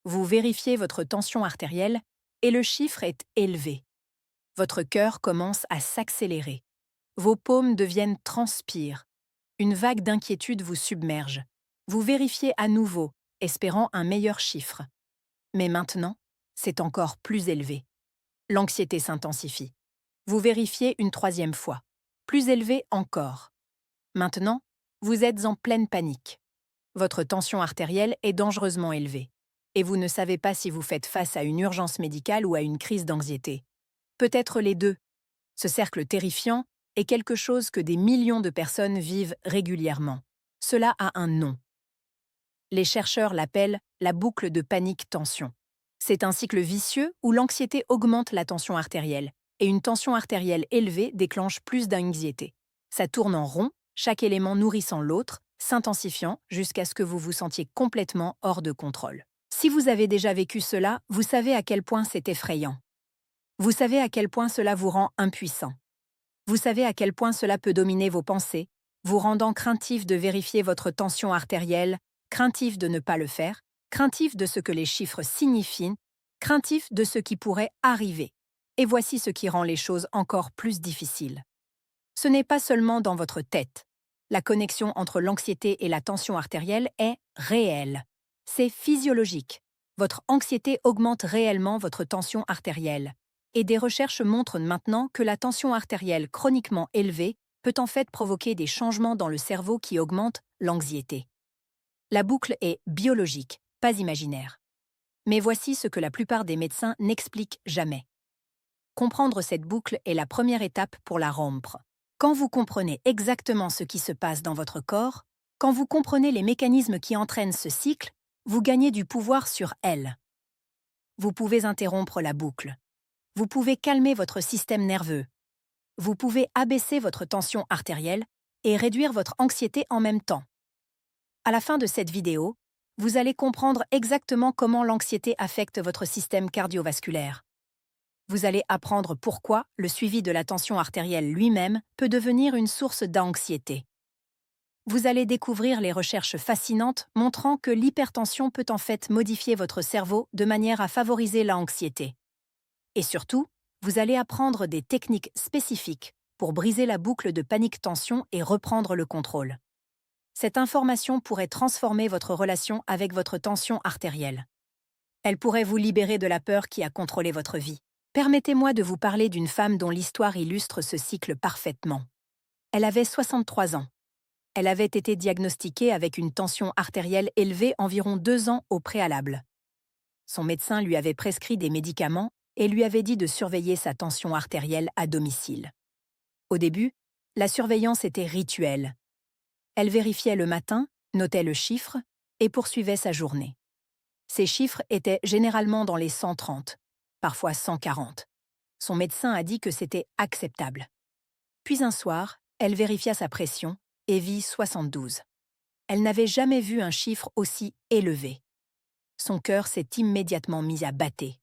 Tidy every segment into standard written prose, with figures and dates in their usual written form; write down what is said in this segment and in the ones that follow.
vous vérifiez votre tension artérielle et le chiffre est élevé. Votre cœur commence à s'accélérer. Vos paumes deviennent transpires. Une vague d'inquiétude vous submerge. Vous vérifiez à nouveau, espérant un meilleur chiffre. Mais maintenant, c'est encore plus élevé. L'anxiété s'intensifie. Vous vérifiez une troisième fois. Plus élevé encore. Maintenant, vous êtes en pleine panique. Votre tension artérielle est dangereusement élevée. Et vous ne savez pas si vous faites face à une urgence médicale ou à une crise d'anxiété. Peut-être les deux. Ce cercle terrifiant est quelque chose que des millions de personnes vivent régulièrement. Cela a un nom. Les chercheurs l'appellent la boucle de panique-tension. C'est un cycle vicieux où l'anxiété augmente la tension artérielle, et une tension artérielle élevée déclenche plus d'anxiété. Ça tourne en rond, chaque élément nourrissant l'autre, s'intensifiant jusqu'à ce que vous vous sentiez complètement hors de contrôle. Si vous avez déjà vécu cela, vous savez à quel point c'est effrayant. Vous savez à quel point cela vous rend impuissant. Vous savez à quel point cela peut dominer vos pensées, vous rendant craintif de vérifier votre tension artérielle, craintif de ne pas le faire, craintif de ce que les chiffres signifient, craintif de ce qui pourrait arriver. Et voici ce qui rend les choses encore plus difficiles. Ce n'est pas seulement dans votre tête. La connexion entre l'anxiété et la tension artérielle est réelle. C'est physiologique. Votre anxiété augmente réellement votre tension artérielle. Et des recherches montrent maintenant que la tension artérielle chroniquement élevée peut en fait provoquer des changements dans le cerveau qui augmentent l'anxiété. La boucle est biologique, pas imaginaire. Mais voici ce que la plupart des médecins n'expliquent jamais. Comprendre cette boucle est la première étape pour la rompre. Quand vous comprenez exactement ce qui se passe dans votre corps, quand vous comprenez les mécanismes qui entraînent ce cycle, vous gagnez du pouvoir sur elle. Vous pouvez interrompre la boucle. Vous pouvez calmer votre système nerveux. Vous pouvez abaisser votre tension artérielle et réduire votre anxiété en même temps. À la fin de cette vidéo, vous allez comprendre exactement comment l'anxiété affecte votre système cardiovasculaire. Vous allez apprendre pourquoi le suivi de la tension artérielle lui-même peut devenir une source d'anxiété. Vous allez découvrir les recherches fascinantes montrant que l'hypertension peut en fait modifier votre cerveau de manière à favoriser l'anxiété. Et surtout, vous allez apprendre des techniques spécifiques pour briser la boucle de panique-tension et reprendre le contrôle. Cette information pourrait transformer votre relation avec votre tension artérielle. Elle pourrait vous libérer de la peur qui a contrôlé votre vie. Permettez-moi de vous parler d'une femme dont l'histoire illustre ce cycle parfaitement. Elle avait 63 ans. Elle avait été diagnostiquée avec une tension artérielle élevée environ 2 ans au préalable. Son médecin lui avait prescrit des médicaments et lui avait dit de surveiller sa tension artérielle à domicile. Au début, la surveillance était rituelle. Elle vérifiait le matin, notait le chiffre et poursuivait sa journée. Ces chiffres étaient généralement dans les 130, parfois 140. Son médecin a dit que c'était acceptable. Puis un soir, elle vérifia sa pression et vit 72. Elle n'avait jamais vu un chiffre aussi élevé. Son cœur s'est immédiatement mis à battre.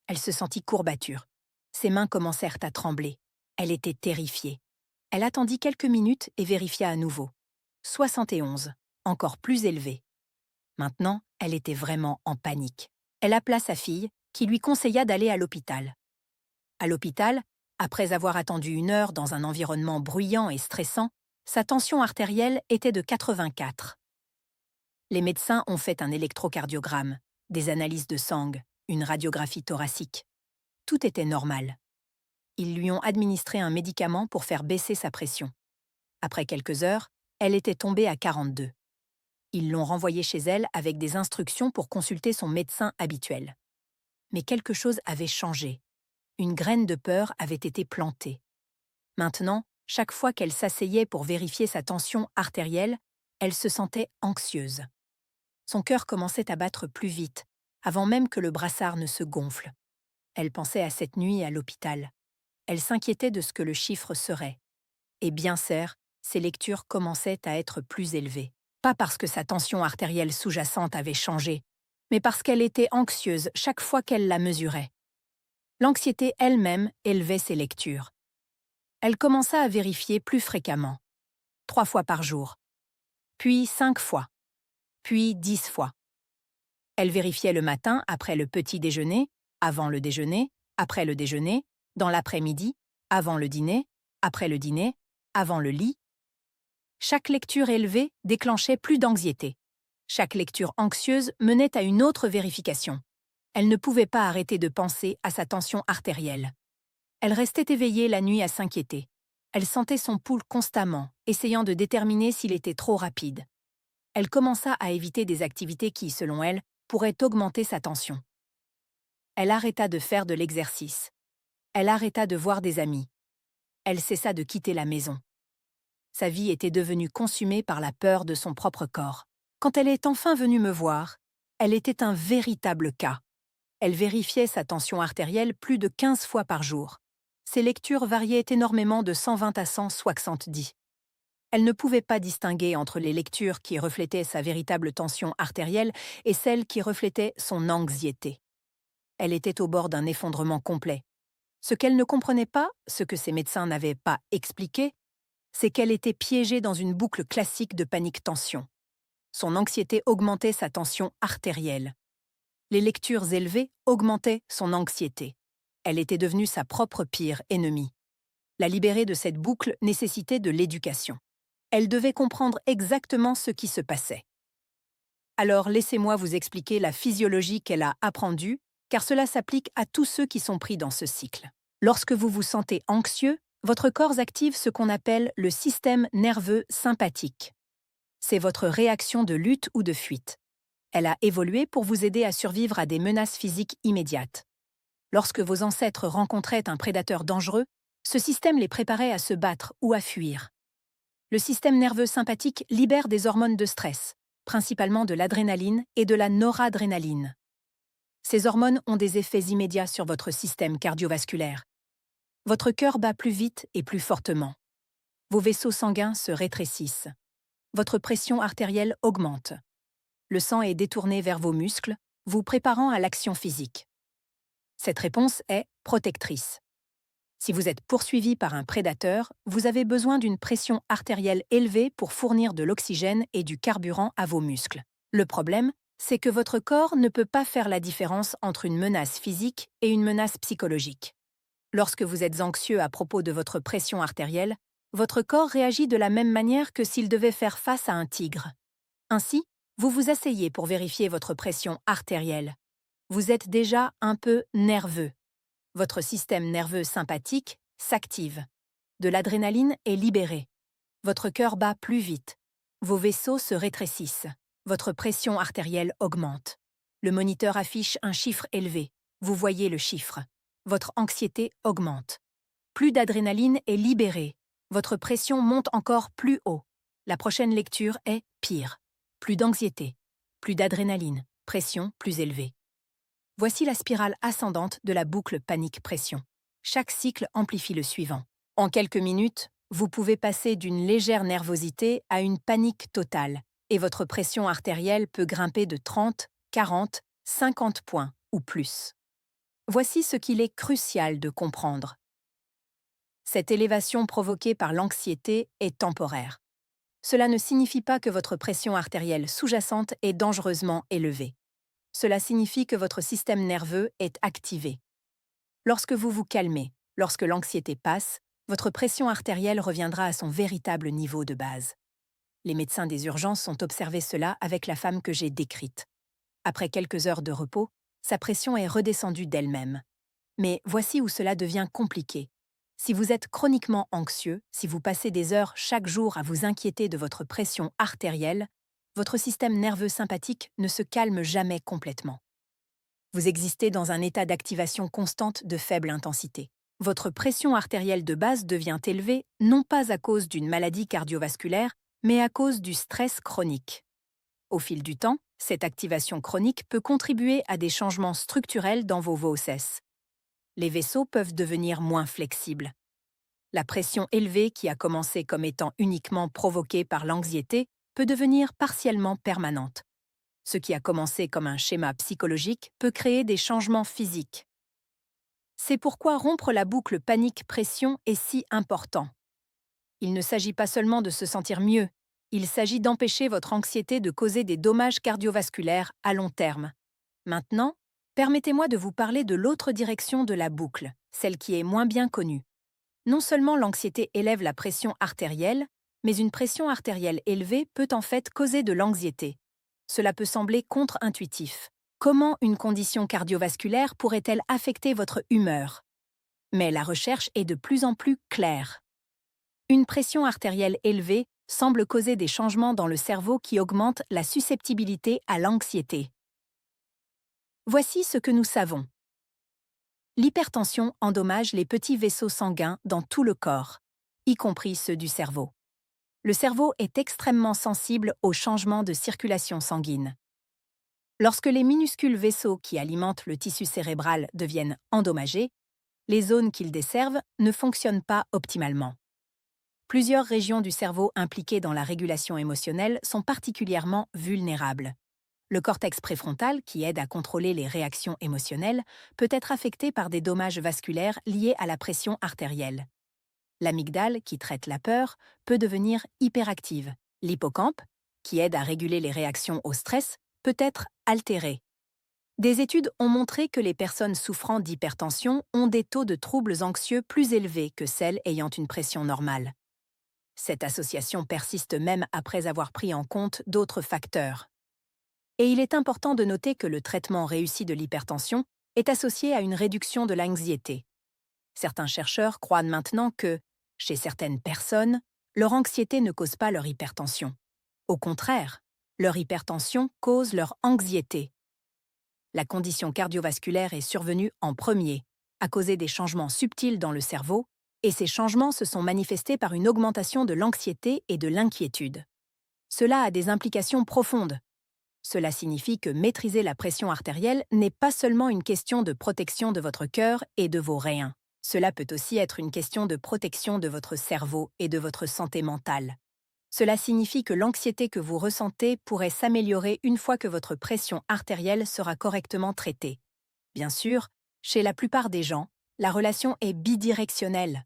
Elle se sentit courbature. Ses mains commencèrent à trembler. Elle était terrifiée. Elle attendit quelques minutes et vérifia à nouveau. 71, encore plus élevé. Maintenant, elle était vraiment en panique. Elle appela sa fille, qui lui conseilla d'aller à l'hôpital. À l'hôpital, après avoir attendu 1 heure dans un environnement bruyant et stressant, sa tension artérielle était de 84. Les médecins ont fait un électrocardiogramme, des analyses de sang, une radiographie thoracique. Tout était normal. Ils lui ont administré un médicament pour faire baisser sa pression. Après quelques heures, elle était tombée à 42. Ils l'ont renvoyée chez elle avec des instructions pour consulter son médecin habituel. Mais quelque chose avait changé. Une graine de peur avait été plantée. Maintenant, chaque fois qu'elle s'asseyait pour vérifier sa tension artérielle, elle se sentait anxieuse. Son cœur commençait à battre plus vite, avant même que le brassard ne se gonfle. Elle pensait à cette nuit à l'hôpital. Elle s'inquiétait de ce que le chiffre serait. Et bien sûr, ses lectures commençaient à être plus élevées. Pas parce que sa tension artérielle sous-jacente avait changé, mais parce qu'elle était anxieuse chaque fois qu'elle la mesurait. L'anxiété elle-même élevait ses lectures. Elle commença à vérifier plus fréquemment, 3 fois par jour, puis 5 fois, puis 10 fois. Elle vérifiait le matin après le petit déjeuner, avant le déjeuner, après le déjeuner, dans l'après-midi, avant le dîner, après le dîner, avant le lit. Chaque lecture élevée déclenchait plus d'anxiété. Chaque lecture anxieuse menait à une autre vérification. Elle ne pouvait pas arrêter de penser à sa tension artérielle. Elle restait éveillée la nuit à s'inquiéter. Elle sentait son pouls constamment, essayant de déterminer s'il était trop rapide. Elle commença à éviter des activités qui, selon elle, pourraient augmenter sa tension. Elle arrêta de faire de l'exercice. Elle arrêta de voir des amis. Elle cessa de quitter la maison. Sa vie était devenue consumée par la peur de son propre corps. Quand elle est enfin venue me voir, elle était un véritable cas. Elle vérifiait sa tension artérielle plus de 15 fois par jour. Ses lectures variaient énormément de 120 à 170. Elle ne pouvait pas distinguer entre les lectures qui reflétaient sa véritable tension artérielle et celles qui reflétaient son anxiété. Elle était au bord d'un effondrement complet. Ce qu'elle ne comprenait pas, ce que ses médecins n'avaient pas expliqué, c'est qu'elle était piégée dans une boucle classique de panique-tension. Son anxiété augmentait sa tension artérielle. Les lectures élevées augmentaient son anxiété. Elle était devenue sa propre pire ennemie. La libérer de cette boucle nécessitait de l'éducation. Elle devait comprendre exactement ce qui se passait. Alors laissez-moi vous expliquer la physiologie qu'elle a apprenue, car cela s'applique à tous ceux qui sont pris dans ce cycle. Lorsque vous vous sentez anxieux, votre corps active ce qu'on appelle le système nerveux sympathique. C'est votre réaction de lutte ou de fuite. Elle a évolué pour vous aider à survivre à des menaces physiques immédiates. Lorsque vos ancêtres rencontraient un prédateur dangereux, ce système les préparait à se battre ou à fuir. Le système nerveux sympathique libère des hormones de stress, principalement de l'adrénaline et de la noradrénaline. Ces hormones ont des effets immédiats sur votre système cardiovasculaire. Votre cœur bat plus vite et plus fortement. Vos vaisseaux sanguins se rétrécissent. Votre pression artérielle augmente. Le sang est détourné vers vos muscles, vous préparant à l'action physique. Cette réponse est protectrice. Si vous êtes poursuivi par un prédateur, vous avez besoin d'une pression artérielle élevée pour fournir de l'oxygène et du carburant à vos muscles. Le problème, c'est que votre corps ne peut pas faire la différence entre une menace physique et une menace psychologique. Lorsque vous êtes anxieux à propos de votre pression artérielle, votre corps réagit de la même manière que s'il devait faire face à un tigre. Ainsi, vous vous asseyez pour vérifier votre pression artérielle. Vous êtes déjà un peu nerveux. Votre système nerveux sympathique s'active. De l'adrénaline est libérée. Votre cœur bat plus vite. Vos vaisseaux se rétrécissent. Votre pression artérielle augmente. Le moniteur affiche un chiffre élevé. Vous voyez le chiffre. Votre anxiété augmente. Plus d'adrénaline est libérée. Votre pression monte encore plus haut. La prochaine lecture est pire. Plus d'anxiété. Plus d'adrénaline. Pression plus élevée. Voici la spirale ascendante de la boucle panique-pression. Chaque cycle amplifie le suivant. En quelques minutes, vous pouvez passer d'une légère nervosité à une panique totale, et votre pression artérielle peut grimper de 30, 40, 50 points ou plus. Voici ce qu'il est crucial de comprendre. Cette élévation provoquée par l'anxiété est temporaire. Cela ne signifie pas que votre pression artérielle sous-jacente est dangereusement élevée. Cela signifie que votre système nerveux est activé. Lorsque vous vous calmez, lorsque l'anxiété passe, votre pression artérielle reviendra à son véritable niveau de base. Les médecins des urgences ont observé cela avec la femme que j'ai décrite. Après quelques heures de repos, sa pression est redescendue d'elle-même. Mais voici où cela devient compliqué. Si vous êtes chroniquement anxieux, si vous passez des heures chaque jour à vous inquiéter de votre pression artérielle, votre système nerveux sympathique ne se calme jamais complètement. Vous existez dans un état d'activation constante de faible intensité. Votre pression artérielle de base devient élevée non pas à cause d'une maladie cardiovasculaire, mais à cause du stress chronique. Au fil du temps, cette activation chronique peut contribuer à des changements structurels dans vos VOCs. Les vaisseaux peuvent devenir moins flexibles. La pression élevée qui a commencé comme étant uniquement provoquée par l'anxiété peut devenir partiellement permanente. Ce qui a commencé comme un schéma psychologique peut créer des changements physiques. C'est pourquoi rompre la boucle panique-pression est si important. Il ne s'agit pas seulement de se sentir mieux, il s'agit d'empêcher votre anxiété de causer des dommages cardiovasculaires à long terme. Maintenant, permettez-moi de vous parler de l'autre direction de la boucle, celle qui est moins bien connue. Non seulement l'anxiété élève la pression artérielle, mais une pression artérielle élevée peut en fait causer de l'anxiété. Cela peut sembler contre-intuitif. Comment une condition cardiovasculaire pourrait-elle affecter votre humeur? Mais la recherche est de plus en plus claire. Une pression artérielle élevée semble causer des changements dans le cerveau qui augmentent la susceptibilité à l'anxiété. Voici ce que nous savons. L'hypertension endommage les petits vaisseaux sanguins dans tout le corps, y compris ceux du cerveau. Le cerveau est extrêmement sensible aux changements de circulation sanguine. Lorsque les minuscules vaisseaux qui alimentent le tissu cérébral deviennent endommagés, les zones qu'ils desservent ne fonctionnent pas optimalement. Plusieurs régions du cerveau impliquées dans la régulation émotionnelle sont particulièrement vulnérables. Le cortex préfrontal, qui aide à contrôler les réactions émotionnelles, peut être affecté par des dommages vasculaires liés à la pression artérielle. L'amygdale, qui traite la peur, peut devenir hyperactive. L'hippocampe, qui aide à réguler les réactions au stress, peut être altéré. Des études ont montré que les personnes souffrant d'hypertension ont des taux de troubles anxieux plus élevés que celles ayant une pression normale. Cette association persiste même après avoir pris en compte d'autres facteurs. Et il est important de noter que le traitement réussi de l'hypertension est associé à une réduction de l'anxiété. Certains chercheurs croient maintenant que, chez certaines personnes, leur anxiété ne cause pas leur hypertension. Au contraire, leur hypertension cause leur anxiété. La condition cardiovasculaire est survenue en premier, à cause des changements subtils dans le cerveau, et ces changements se sont manifestés par une augmentation de l'anxiété et de l'inquiétude. Cela a des implications profondes. Cela signifie que maîtriser la pression artérielle n'est pas seulement une question de protection de votre cœur et de vos reins. Cela peut aussi être une question de protection de votre cerveau et de votre santé mentale. Cela signifie que l'anxiété que vous ressentez pourrait s'améliorer une fois que votre pression artérielle sera correctement traitée. Bien sûr, chez la plupart des gens, la relation est bidirectionnelle.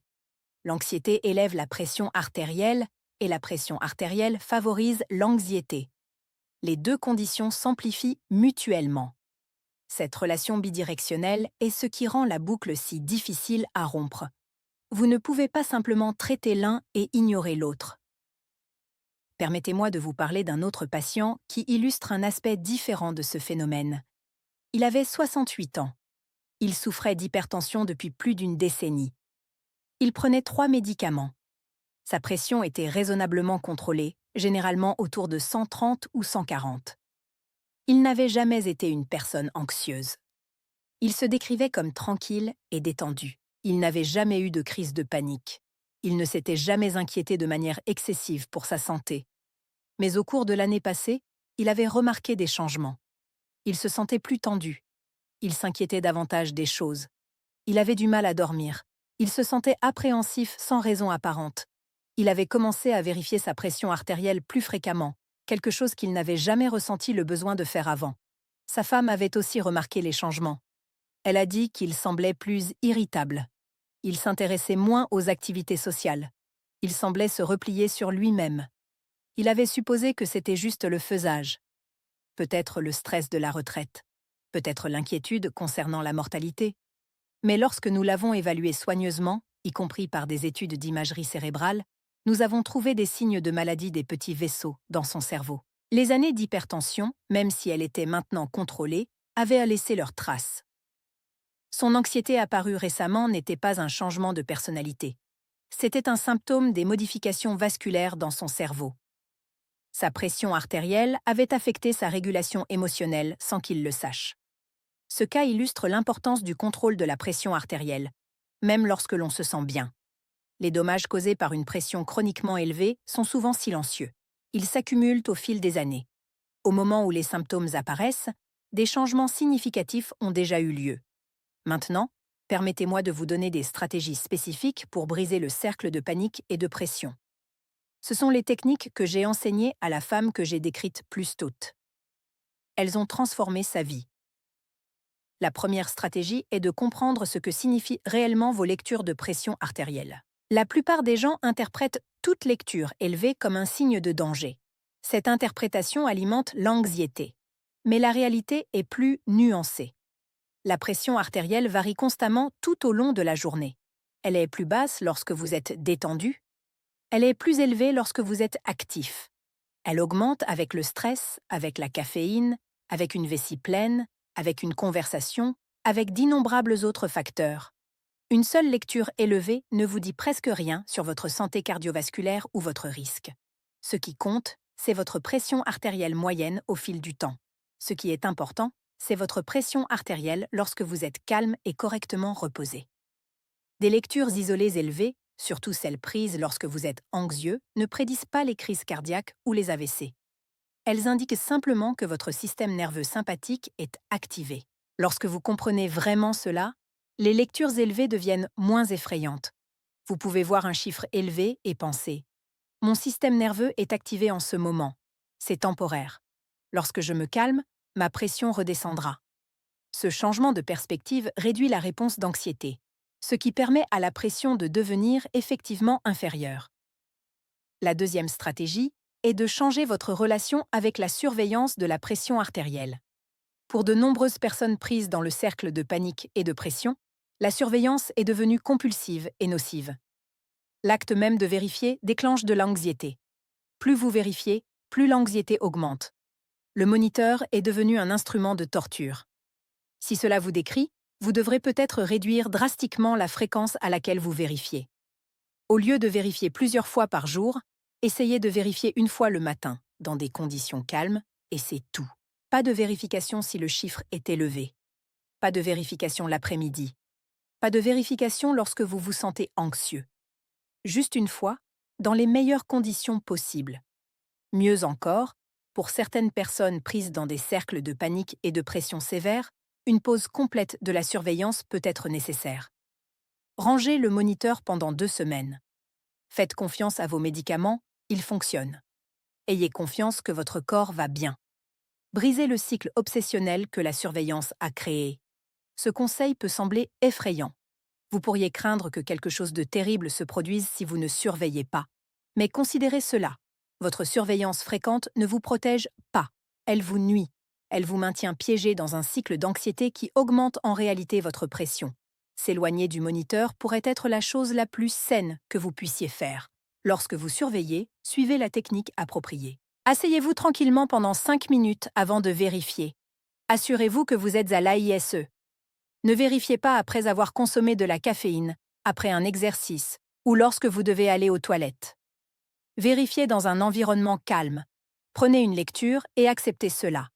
L'anxiété élève la pression artérielle et la pression artérielle favorise l'anxiété. Les deux conditions s'amplifient mutuellement. Cette relation bidirectionnelle est ce qui rend la boucle si difficile à rompre. Vous ne pouvez pas simplement traiter l'un et ignorer l'autre. Permettez-moi de vous parler d'un autre patient qui illustre un aspect différent de ce phénomène. Il avait 68 ans. Il souffrait d'hypertension depuis plus d'une décennie. Il prenait 3 médicaments. Sa pression était raisonnablement contrôlée, généralement autour de 130 ou 140. Il n'avait jamais été une personne anxieuse. Il se décrivait comme tranquille et détendu. Il n'avait jamais eu de crise de panique. Il ne s'était jamais inquiété de manière excessive pour sa santé. Mais au cours de l'année passée, il avait remarqué des changements. Il se sentait plus tendu. Il s'inquiétait davantage des choses. Il avait du mal à dormir. Il se sentait appréhensif sans raison apparente. Il avait commencé à vérifier sa pression artérielle plus fréquemment, quelque chose qu'il n'avait jamais ressenti le besoin de faire avant. Sa femme avait aussi remarqué les changements. Elle a dit qu'il semblait plus irritable. Il s'intéressait moins aux activités sociales. Il semblait se replier sur lui-même. Il avait supposé que c'était juste le faisage. Peut-être le stress de la retraite. Peut-être l'inquiétude concernant la mortalité. Mais lorsque nous l'avons évalué soigneusement, y compris par des études d'imagerie cérébrale, nous avons trouvé des signes de maladie des petits vaisseaux dans son cerveau. Les années d'hypertension, même si elle était maintenant contrôlée, avaient laissé leurs traces. Son anxiété apparue récemment n'était pas un changement de personnalité. C'était un symptôme des modifications vasculaires dans son cerveau. Sa pression artérielle avait affecté sa régulation émotionnelle sans qu'il le sache. Ce cas illustre l'importance du contrôle de la pression artérielle, même lorsque l'on se sent bien. Les dommages causés par une pression chroniquement élevée sont souvent silencieux. Ils s'accumulent au fil des années. Au moment où les symptômes apparaissent, des changements significatifs ont déjà eu lieu. Maintenant, permettez-moi de vous donner des stratégies spécifiques pour briser le cercle de panique et de pression. Ce sont les techniques que j'ai enseignées à la femme que j'ai décrite plus tôt. Elles ont transformé sa vie. La première stratégie est de comprendre ce que signifient réellement vos lectures de pression artérielle. La plupart des gens interprètent toute lecture élevée comme un signe de danger. Cette interprétation alimente l'anxiété. Mais la réalité est plus nuancée. La pression artérielle varie constamment tout au long de la journée. Elle est plus basse lorsque vous êtes détendu. Elle est plus élevée lorsque vous êtes actif. Elle augmente avec le stress, avec la caféine, avec une vessie pleine, avec une conversation, avec d'innombrables autres facteurs. Une seule lecture élevée ne vous dit presque rien sur votre santé cardiovasculaire ou votre risque. Ce qui compte, c'est votre pression artérielle moyenne au fil du temps. Ce qui est important, c'est votre pression artérielle lorsque vous êtes calme et correctement reposé. Des lectures isolées élevées, surtout celles prises lorsque vous êtes anxieux, ne prédisent pas les crises cardiaques ou les AVC. Elles indiquent simplement que votre système nerveux sympathique est activé. Lorsque vous comprenez vraiment cela, les lectures élevées deviennent moins effrayantes. Vous pouvez voir un chiffre élevé et penser « Mon système nerveux est activé en ce moment. C'est temporaire. Lorsque je me calme, ma pression redescendra. » Ce changement de perspective réduit la réponse d'anxiété, ce qui permet à la pression de devenir effectivement inférieure. La deuxième stratégie est de changer votre relation avec la surveillance de la pression artérielle. Pour de nombreuses personnes prises dans le cercle de panique et de pression, la surveillance est devenue compulsive et nocive. L'acte même de vérifier déclenche de l'anxiété. Plus vous vérifiez, plus l'anxiété augmente. Le moniteur est devenu un instrument de torture. Si cela vous décrit, vous devrez peut-être réduire drastiquement la fréquence à laquelle vous vérifiez. Au lieu de vérifier plusieurs fois par jour, essayez de vérifier une fois le matin, dans des conditions calmes, et c'est tout. Pas de vérification si le chiffre est élevé. Pas de vérification l'après-midi. Pas de vérification lorsque vous vous sentez anxieux. Juste une fois, dans les meilleures conditions possibles. Mieux encore, pour certaines personnes prises dans des cercles de panique et de pression sévère, une pause complète de la surveillance peut être nécessaire. Rangez le moniteur pendant 2 semaines. Faites confiance à vos médicaments, ils fonctionnent. Ayez confiance que votre corps va bien. Brisez le cycle obsessionnel que la surveillance a créé. Ce conseil peut sembler effrayant. Vous pourriez craindre que quelque chose de terrible se produise si vous ne surveillez pas. Mais considérez cela. Votre surveillance fréquente ne vous protège pas. Elle vous nuit. Elle vous maintient piégé dans un cycle d'anxiété qui augmente en réalité votre pression. S'éloigner du moniteur pourrait être la chose la plus saine que vous puissiez faire. Lorsque vous surveillez, suivez la technique appropriée. Asseyez-vous tranquillement pendant 5 minutes avant de vérifier. Assurez-vous que vous êtes à l'AISE. Ne vérifiez pas après avoir consommé de la caféine, après un exercice ou lorsque vous devez aller aux toilettes. Vérifiez dans un environnement calme. Prenez une lecture et acceptez cela.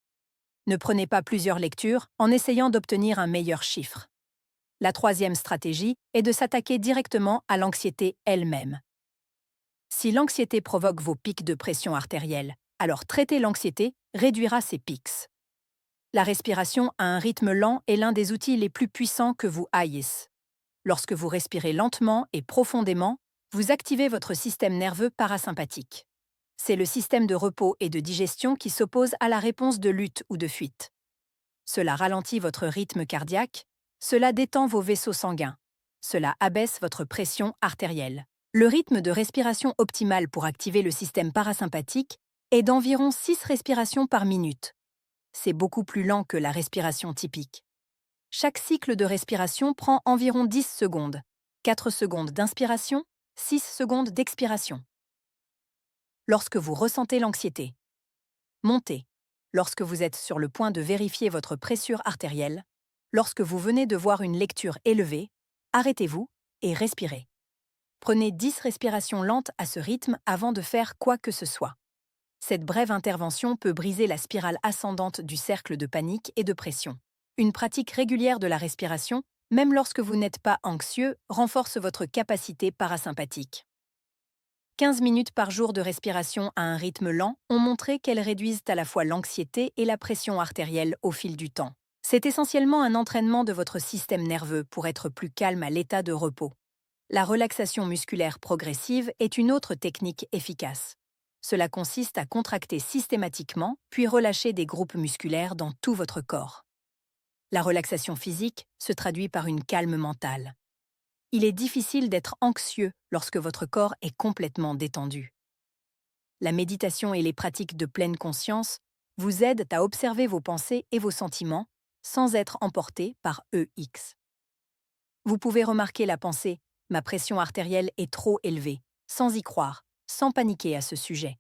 Ne prenez pas plusieurs lectures en essayant d'obtenir un meilleur chiffre. La troisième stratégie est de s'attaquer directement à l'anxiété elle-même. Si l'anxiété provoque vos pics de pression artérielle, alors traiter l'anxiété réduira ces pics. La respiration à un rythme lent est l'un des outils les plus puissants que vous ayez. Lorsque vous respirez lentement et profondément, vous activez votre système nerveux parasympathique. C'est le système de repos et de digestion qui s'oppose à la réponse de lutte ou de fuite. Cela ralentit votre rythme cardiaque, cela détend vos vaisseaux sanguins, cela abaisse votre pression artérielle. Le rythme de respiration optimal pour activer le système parasympathique est d'environ 6 respirations par minute. C'est beaucoup plus lent que la respiration typique. Chaque cycle de respiration prend environ 10 secondes. 4 secondes d'inspiration, 6 secondes d'expiration. Lorsque vous ressentez l'anxiété, montez. Lorsque vous êtes sur le point de vérifier votre pression artérielle, lorsque vous venez de voir une lecture élevée, arrêtez-vous et respirez. Prenez 10 respirations lentes à ce rythme avant de faire quoi que ce soit. Cette brève intervention peut briser la spirale ascendante du cercle de panique et de pression. Une pratique régulière de la respiration, même lorsque vous n'êtes pas anxieux, renforce votre capacité parasympathique. 15 minutes par jour de respiration à un rythme lent ont montré qu'elles réduisent à la fois l'anxiété et la pression artérielle au fil du temps. C'est essentiellement un entraînement de votre système nerveux pour être plus calme à l'état de repos. La relaxation musculaire progressive est une autre technique efficace. Cela consiste à contracter systématiquement, puis relâcher des groupes musculaires dans tout votre corps. La relaxation physique se traduit par une calme mentale. Il est difficile d'être anxieux lorsque votre corps est complètement détendu. La méditation et les pratiques de pleine conscience vous aident à observer vos pensées et vos sentiments sans être emporté par EX. Vous pouvez remarquer la pensée « ma pression artérielle est trop élevée », sans y croire, sans paniquer à ce sujet.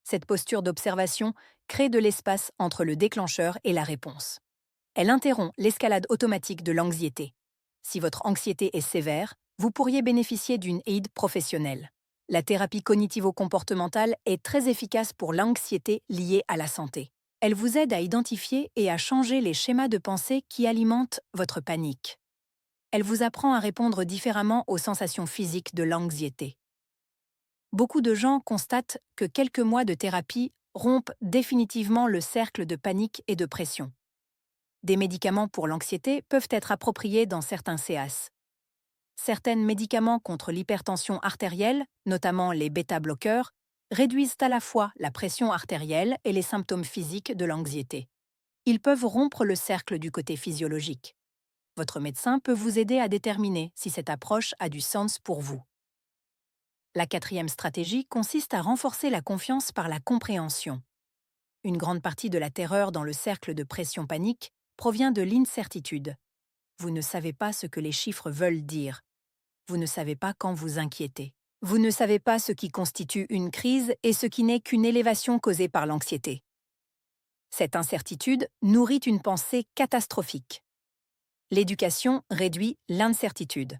Cette posture d'observation crée de l'espace entre le déclencheur et la réponse. Elle interrompt l'escalade automatique de l'anxiété. Si votre anxiété est sévère, vous pourriez bénéficier d'une aide professionnelle. La thérapie cognitivo-comportementale est très efficace pour l'anxiété liée à la santé. Elle vous aide à identifier et à changer les schémas de pensée qui alimentent votre panique. Elle vous apprend à répondre différemment aux sensations physiques de l'anxiété. Beaucoup de gens constatent que quelques mois de thérapie rompent définitivement le cercle de panique et de pression. Des médicaments pour l'anxiété peuvent être appropriés dans certains CAS. Certains médicaments contre l'hypertension artérielle, notamment les bêta-bloqueurs, réduisent à la fois la pression artérielle et les symptômes physiques de l'anxiété. Ils peuvent rompre le cercle du côté physiologique. Votre médecin peut vous aider à déterminer si cette approche a du sens pour vous. La 4e stratégie consiste à renforcer la confiance par la compréhension. Une grande partie de la terreur dans le cercle de pression-panique provient de l'incertitude. Vous ne savez pas ce que les chiffres veulent dire. Vous ne savez pas quand vous inquiétez. Vous ne savez pas ce qui constitue une crise et ce qui n'est qu'une élévation causée par l'anxiété. Cette incertitude nourrit une pensée catastrophique. L'éducation réduit l'incertitude.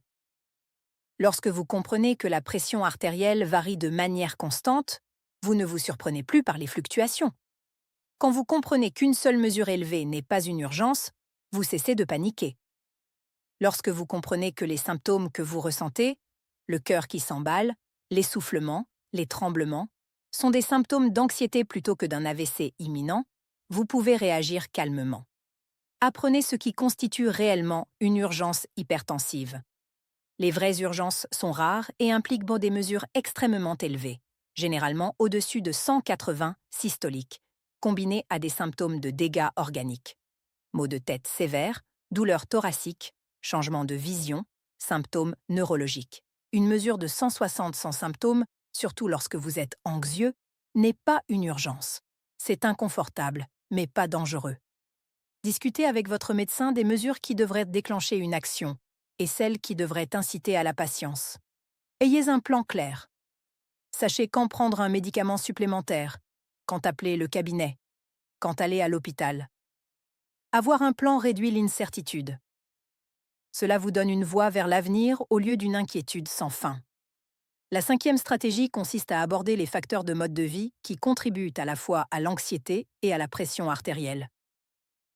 Lorsque vous comprenez que la pression artérielle varie de manière constante, vous ne vous surprenez plus par les fluctuations. Quand vous comprenez qu'une seule mesure élevée n'est pas une urgence, vous cessez de paniquer. Lorsque vous comprenez que les symptômes que vous ressentez, le cœur qui s'emballe, l'essoufflement, les tremblements, sont des symptômes d'anxiété plutôt que d'un AVC imminent, vous pouvez réagir calmement. Apprenez ce qui constitue réellement une urgence hypertensive. Les vraies urgences sont rares et impliquent des mesures extrêmement élevées, généralement au-dessus de 180 systoliques, combinées à des symptômes de dégâts organiques. Maux de tête sévères, douleurs thoraciques, changement de vision, symptômes neurologiques. Une mesure de 160 sans symptômes, surtout lorsque vous êtes anxieux, n'est pas une urgence. C'est inconfortable, mais pas dangereux. Discutez avec votre médecin des mesures qui devraient déclencher une action et celles qui devraient inciter à la patience. Ayez un plan clair. Sachez quand prendre un médicament supplémentaire, quand appeler le cabinet, quand aller à l'hôpital. Avoir un plan réduit l'incertitude. Cela vous donne une voie vers l'avenir au lieu d'une inquiétude sans fin. La 5e stratégie consiste à aborder les facteurs de mode de vie qui contribuent à la fois à l'anxiété et à la pression artérielle.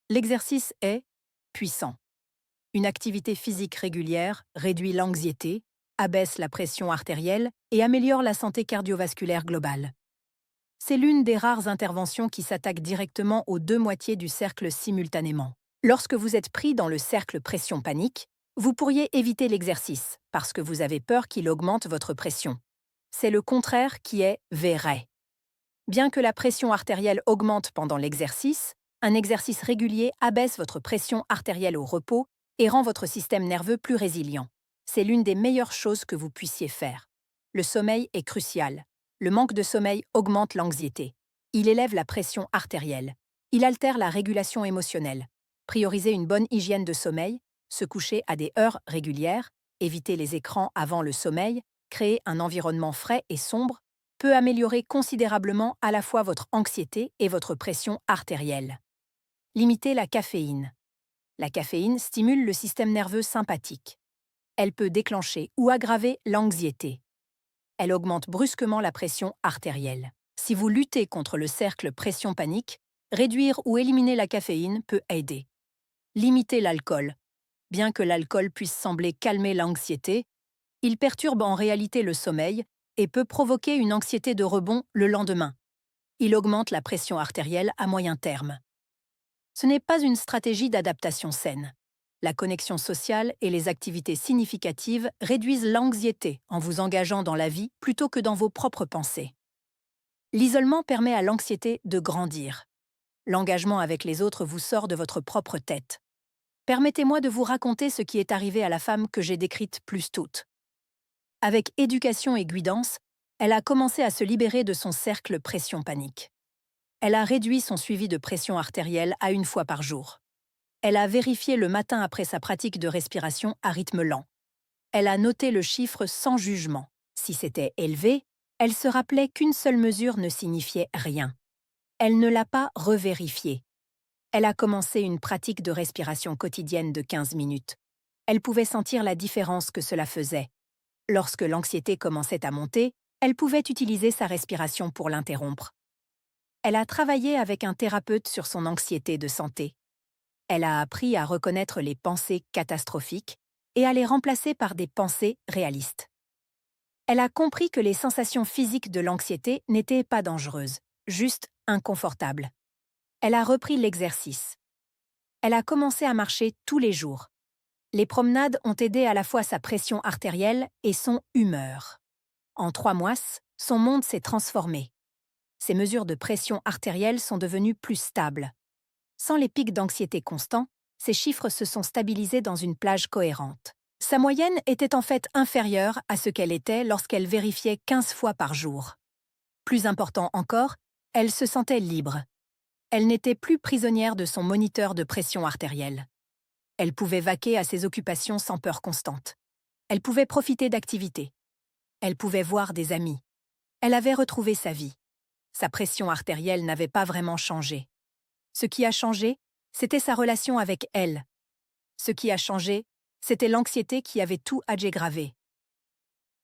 L'exercice est puissant. Une activité physique régulière réduit l'anxiété, abaisse la pression artérielle et améliore la santé cardiovasculaire globale. C'est l'une des rares interventions qui s'attaque directement aux deux moitiés du cercle simultanément. Lorsque vous êtes pris dans le cercle pression-panique, vous pourriez éviter l'exercice parce que vous avez peur qu'il augmente votre pression. C'est le contraire qui est vrai. Bien que la pression artérielle augmente pendant l'exercice, un exercice régulier abaisse votre pression artérielle au repos et rend votre système nerveux plus résilient. C'est l'une des meilleures choses que vous puissiez faire. Le sommeil est crucial. Le manque de sommeil augmente l'anxiété. Il élève la pression artérielle. Il altère la régulation émotionnelle. Prioriser une bonne hygiène de sommeil, se coucher à des heures régulières, éviter les écrans avant le sommeil, créer un environnement frais et sombre, peut améliorer considérablement à la fois votre anxiété et votre pression artérielle. Limitez la caféine. La caféine stimule le système nerveux sympathique. Elle peut déclencher ou aggraver l'anxiété. Elle augmente brusquement la pression artérielle. Si vous luttez contre le cercle pression-panique, réduire ou éliminer la caféine peut aider. Limitez l'alcool. Bien que l'alcool puisse sembler calmer l'anxiété, il perturbe en réalité le sommeil et peut provoquer une anxiété de rebond le lendemain. Il augmente la pression artérielle à moyen terme. Ce n'est pas une stratégie d'adaptation saine. La connexion sociale et les activités significatives réduisent l'anxiété en vous engageant dans la vie plutôt que dans vos propres pensées. L'isolement permet à l'anxiété de grandir. L'engagement avec les autres vous sort de votre propre tête. Permettez-moi de vous raconter ce qui est arrivé à la femme que j'ai décrite plus tôt. Avec éducation et guidance, elle a commencé à se libérer de son cercle pression-panique. Elle a réduit son suivi de pression artérielle à 1 fois par jour. Elle a vérifié le matin après sa pratique de respiration à rythme lent. Elle a noté le chiffre sans jugement. Si c'était élevé, elle se rappelait qu'une seule mesure ne signifiait rien. Elle ne l'a pas revérifié. Elle a commencé une pratique de respiration quotidienne de 15 minutes. Elle pouvait sentir la différence que cela faisait. Lorsque l'anxiété commençait à monter, elle pouvait utiliser sa respiration pour l'interrompre. Elle a travaillé avec un thérapeute sur son anxiété de santé. Elle a appris à reconnaître les pensées catastrophiques et à les remplacer par des pensées réalistes. Elle a compris que les sensations physiques de l'anxiété n'étaient pas dangereuses, juste inconfortables. Elle a repris l'exercice. Elle a commencé à marcher tous les jours. Les promenades ont aidé à la fois sa pression artérielle et son humeur. En 3 mois, son monde s'est transformé. Ses mesures de pression artérielle sont devenues plus stables. Sans les pics d'anxiété constants, ses chiffres se sont stabilisés dans une plage cohérente. Sa moyenne était en fait inférieure à ce qu'elle était lorsqu'elle vérifiait 15 fois par jour. Plus important encore, elle se sentait libre. Elle n'était plus prisonnière de son moniteur de pression artérielle. Elle pouvait vaquer à ses occupations sans peur constante. Elle pouvait profiter d'activités. Elle pouvait voir des amis. Elle avait retrouvé sa vie. Sa pression artérielle n'avait pas vraiment changé. Ce qui a changé, c'était sa relation avec elle. Ce qui a changé, c'était l'anxiété qui avait tout aggravé.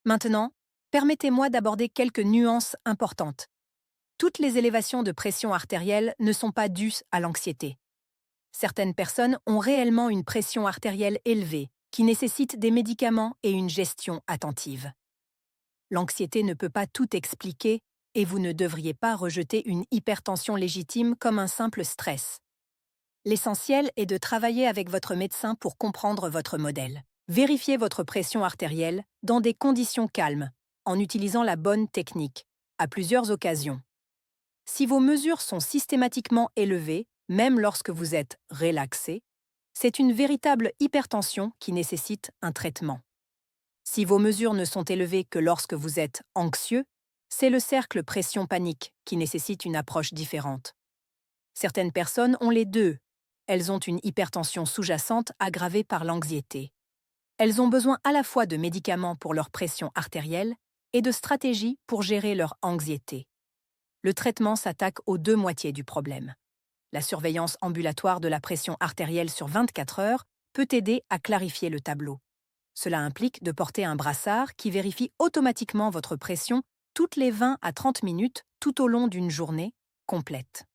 Maintenant, permettez-moi d'aborder quelques nuances importantes. Toutes les élévations de pression artérielle ne sont pas dues à l'anxiété. Certaines personnes ont réellement une pression artérielle élevée, qui nécessite des médicaments et une gestion attentive. L'anxiété ne peut pas tout expliquer et vous ne devriez pas rejeter une hypertension légitime comme un simple stress. L'essentiel est de travailler avec votre médecin pour comprendre votre modèle. Vérifiez votre pression artérielle dans des conditions calmes, en utilisant la bonne technique, à plusieurs occasions. Si vos mesures sont systématiquement élevées, même lorsque vous êtes relaxé, c'est une véritable hypertension qui nécessite un traitement. Si vos mesures ne sont élevées que lorsque vous êtes anxieux, c'est le cercle pression-panique qui nécessite une approche différente. Certaines personnes ont les deux. Elles ont une hypertension sous-jacente aggravée par l'anxiété. Elles ont besoin à la fois de médicaments pour leur pression artérielle et de stratégies pour gérer leur anxiété. Le traitement s'attaque aux 2 moitiés du problème. La surveillance ambulatoire de la pression artérielle sur 24 heures peut aider à clarifier le tableau. Cela implique de porter un brassard qui vérifie automatiquement votre pression toutes les 20 à 30 minutes tout au long d'une journée complète.